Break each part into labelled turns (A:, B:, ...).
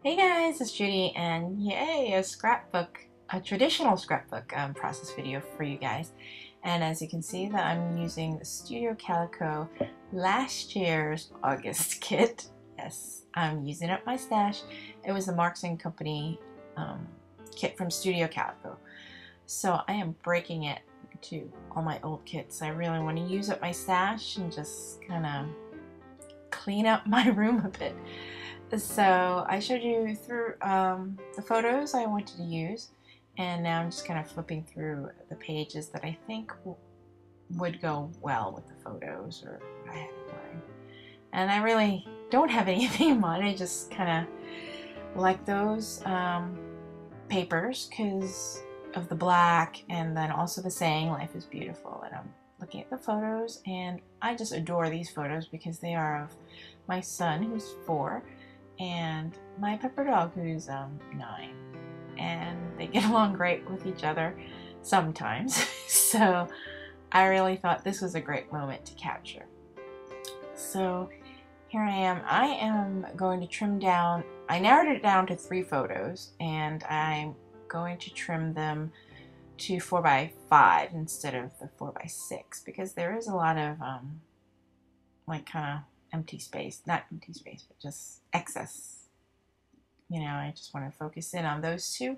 A: Hey guys, it's Judy, and yay, a scrapbook, a traditional scrapbook process video for you guys. And as you can see, that I'm using the Studio Calico last year's August kit. Yes, I'm using up my stash. It was the Marks & Company kit from Studio Calico. So I am breaking it to all my old kits. I really want to use up my stash and just kind of clean up my room a bit. So I showed you through the photos I wanted to use, and now I'm just kind of flipping through the pages that I think would go well with the photos or what I had in mind. And I really don't have anything in mind. I just kind of like those papers because of the black, and then also the saying "Life is beautiful." And I'm looking at the photos, and I just adore these photos because they are of my son, who's 4, and my pepper dog, who's 9, and they get along great with each other sometimes. So I really thought this was a great moment to capture. So here I am. I am going to trim down, I narrowed it down to 3 photos, and I'm going to trim them to 4x5 instead of the 4x6 because there is a lot of like kind of empty space, not empty space, but just excess. You know, I just want to focus in on those 2.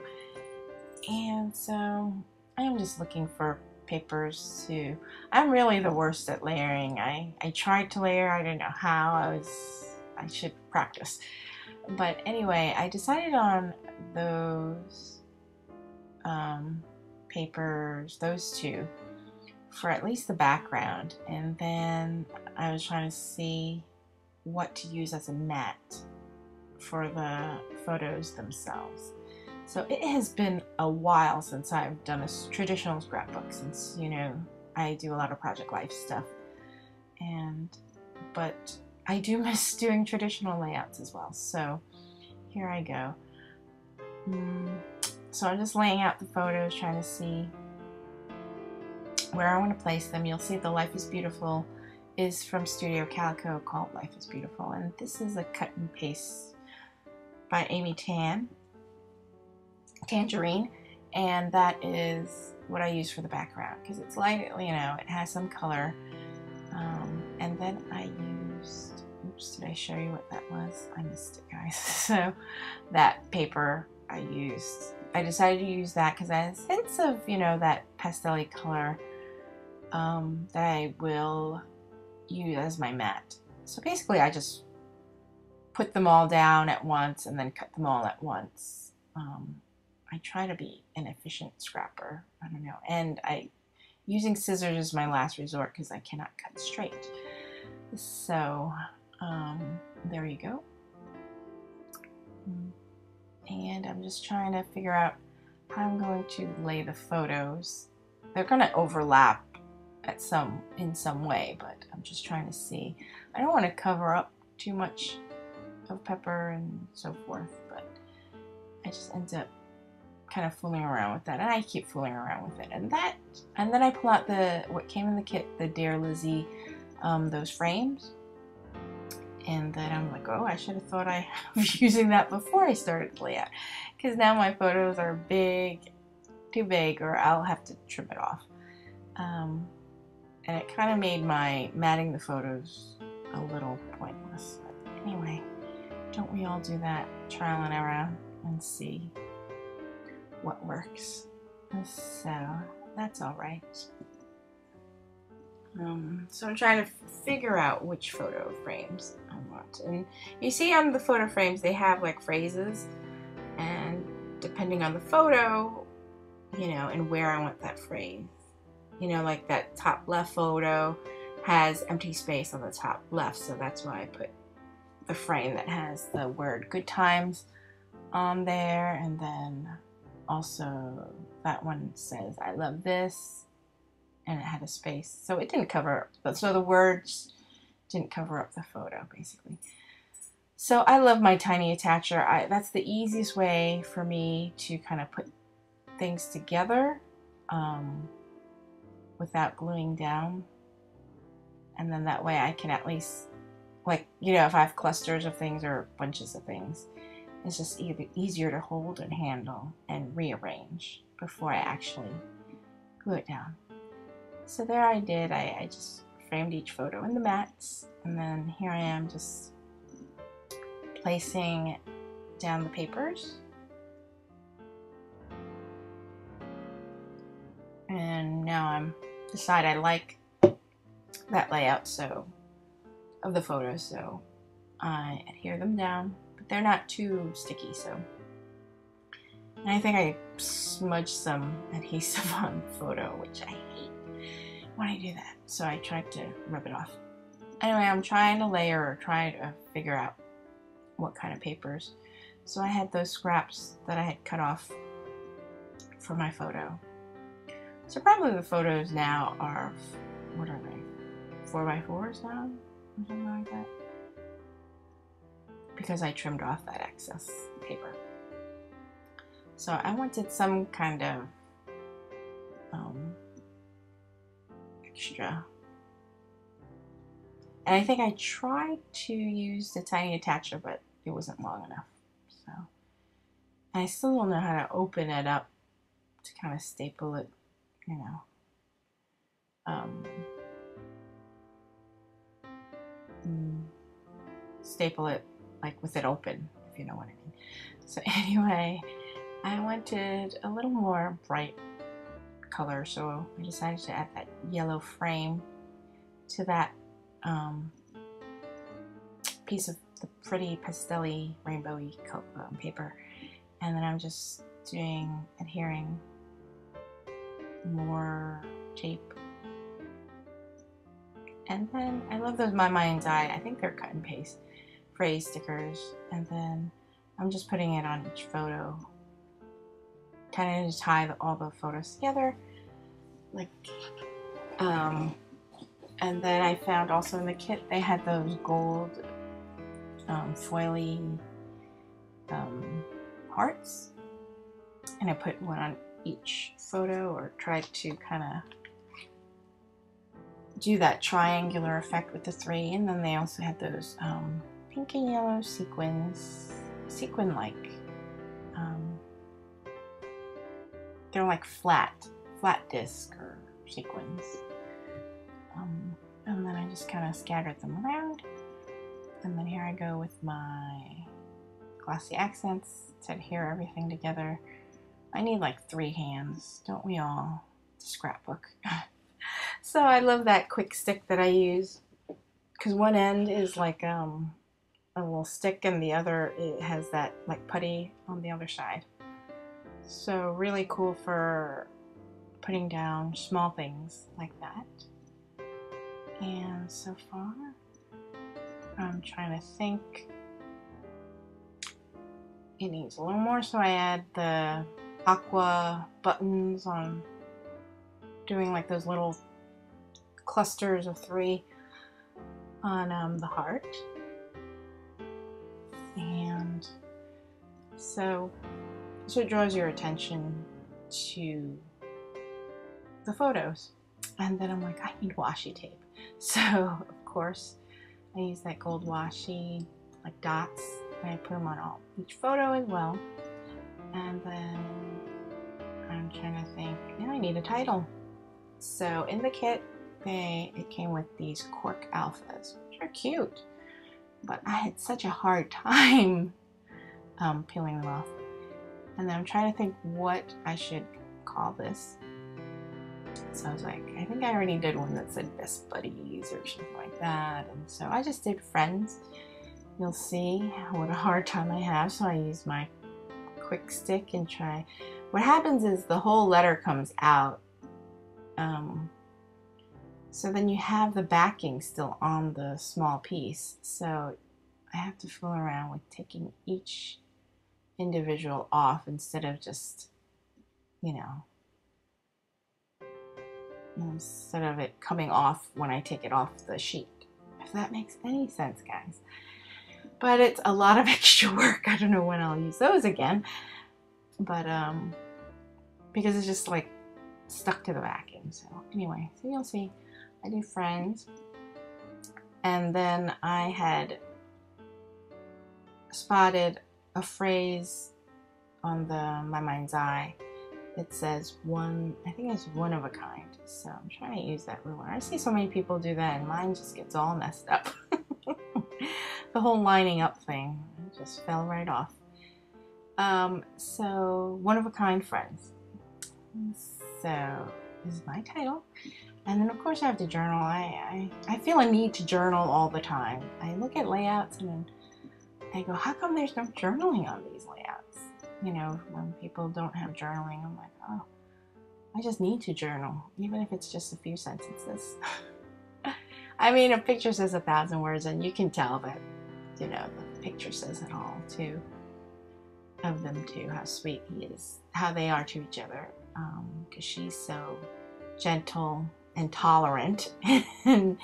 A: And so I'm just looking for papers to, I'm really the worst at layering. I tried to layer, I didn't know how, I should practice. But anyway, I decided on those papers, those 2, for at least the background, and then I was trying to see what to use as a mat for the photos themselves. So it has been a while since I've done a traditional scrapbook, since, you know, I do a lot of Project Life stuff, but I do miss doing traditional layouts as well. So here I go. So I'm just laying out the photos, trying to see where I want to place them. You'll see the Life is Beautiful is from Studio Calico, called Life is Beautiful, and this is a cut and paste by Amy Tangerine, and that is what I use for the background because it's light, you know, it has some color. And then I used, oops, did I show you what that was? I missed it, guys. So that paper I decided to use that because it has hints of, you know, that pastel-y color that I will use as my mat. So basically I just put them all down at once and then cut them all at once. I try to be an efficient scrapper, I don't know, and using scissors is my last resort because I cannot cut straight. So there you go. And I'm just trying to figure out how I'm going to lay the photos. They're going to overlap in some way, but I'm just trying to see. I don't want to cover up too much of pepper and so forth, but I just end up kind of fooling around with that, and I keep fooling around with it, and then I pull out what came in the kit, the Dear Lizzie, those frames, and then I'm like, oh, I should have thought I was using that before I started the layout, because now my photos are too big, or I'll have to trim it off. And it kind of made my matting the photos a little pointless. But anyway, don't we all do that? Trial and error and see what works. So that's all right. So I'm trying to figure out which photo frames I want. And you see on the photo frames, they have like phrases, and depending on the photo, you know, and where I want that phrase. You know, like that top left photo has empty space on the top left, so that's why I put the frame that has the word good times on there, and then also that one says I love this, and it had a space, so it didn't cover up, so the words didn't cover up the photo basically. So I love my tiny attacher. That's the easiest way for me to kind of put things together without gluing down, and then that way I can at least, like, you know, if I have clusters of things or bunches of things, It's just easier to hold and handle and rearrange before I actually glue it down. So there I did. I just framed each photo in the mats, and then here I am just placing down the papers. And now I'm decided I like that layout of the photos, so I adhere them down, but they're not too sticky. So, and I think I smudged some adhesive on the photo, which I hate when I do that. So I tried to rub it off. Anyway, I'm trying to layer or try to figure out what kind of papers. So I had those scraps that I had cut off for my photo. So probably the photos now are, what are they, 4x4s now? Or something like that. Because I trimmed off that excess paper. So I wanted some kind of extra. And I think I tried to use the tiny attacher, but it wasn't long enough. So, and I still don't know how to open it up to kind of staple it, you know. Staple it like with it open, if you know what I mean. So anyway, I wanted a little more bright color, so I decided to add that yellow frame to that piece of the pretty pastel-y, rainbowy paper. And then I'm just adhering more tape. And then I love those My Mind's Eye. I think they're cut and paste phrase stickers. And then I'm just putting it on each photo, kind of to tie all the photos together. Like, and then I found also in the kit they had those gold foily hearts, and I put one on each photo, or tried to kind of do that triangular effect with the three. And then they also had those pink and yellow sequin-like. They're like flat disc or sequins. And then I just kind of scattered them around. And then here I go with my glossy accents to adhere everything together. I need like 3 hands, don't we all? It's a scrapbook. So I love that quick stick that I use, because one end is like a little stick, and the other, it has that like putty on the other side. So really cool for putting down small things like that. And so far, I'm trying to think. It needs a little more, so I add the aqua buttons on, doing like those little clusters of 3 on the heart. And so it draws your attention to the photos. And then I'm like, I need washi tape. So of course I use that gold washi, like dots, and I put them on each photo as well. And then I'm trying to think, now I need a title. So in the kit, it came with these cork alphas, which are cute, but I had such a hard time peeling them off. And then I'm trying to think what I should call this. So I was like, I think I already did one that said Best Buddies or something like that. And so I just did Friends. You'll see what a hard time I have. So I use my quick stick and try. What happens is the whole letter comes out. So then you have the backing still on the small piece. So I have to fool around with taking each individual off instead of just, you know, instead of it coming off when I take it off the sheet. If that makes any sense, guys. But it's a lot of extra work. I don't know when I'll use those again. But because it's just like stuck to the backing. So anyway, so you'll see I do Friends. And then I had spotted a phrase on my mind's eye. It says one, I think it's one of a kind. So I'm trying to use that ruler. I see so many people do that and mine just gets all messed up. The whole lining up thing just fell right off. So one of a kind friends. So this is my title. And then of course I have to journal. I feel a need to journal all the time. I look at layouts and then I go, how come there's no journaling on these layouts? You know, when people don't have journaling, I'm like, oh, I just need to journal, even if it's just a few sentences. I mean, a picture says 1,000 words, and you can tell that, you know, the picture says it all, too, of them too, how sweet he is, how they are to each other, because she's so gentle and tolerant, and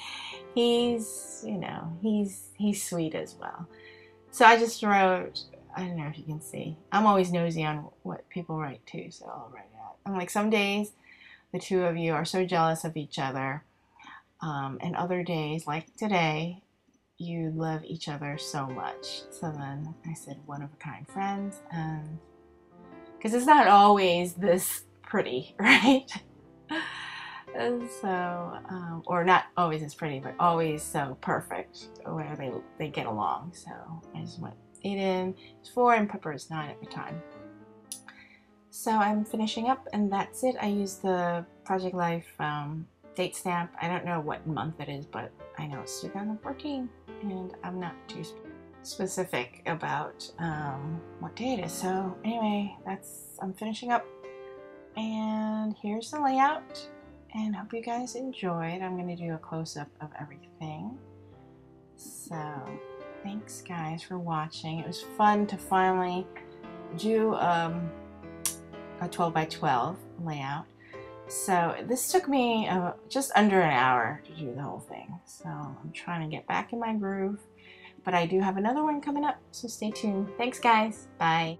A: he's, you know, he's sweet as well. So I just wrote, I don't know if you can see, I'm always nosy on what people write too, so I'll write it out. I'm like, some days the two of you are so jealous of each other, and other days, like today, you love each other so much. So then I said one of a kind friends, and because it's not always this pretty, right? And so, or not always as pretty, but always so perfect where they get along. So I just went Aiden is 4 and Pepper is 9 at the time. So I'm finishing up, and that's it. I used the Project Life date stamp. I don't know what month it is, but I know it's 2014, and I'm not too specific about what day it is. So anyway, I'm finishing up, and here's the layout, and hope you guys enjoyed. I'm going to do a close-up of everything. So thanks guys for watching. It was fun to finally do a 12 by 12 layout. So this took me just under an hour to do the whole thing. So I'm trying to get back in my groove, but I do have another one coming up, so stay tuned. Thanks guys, bye.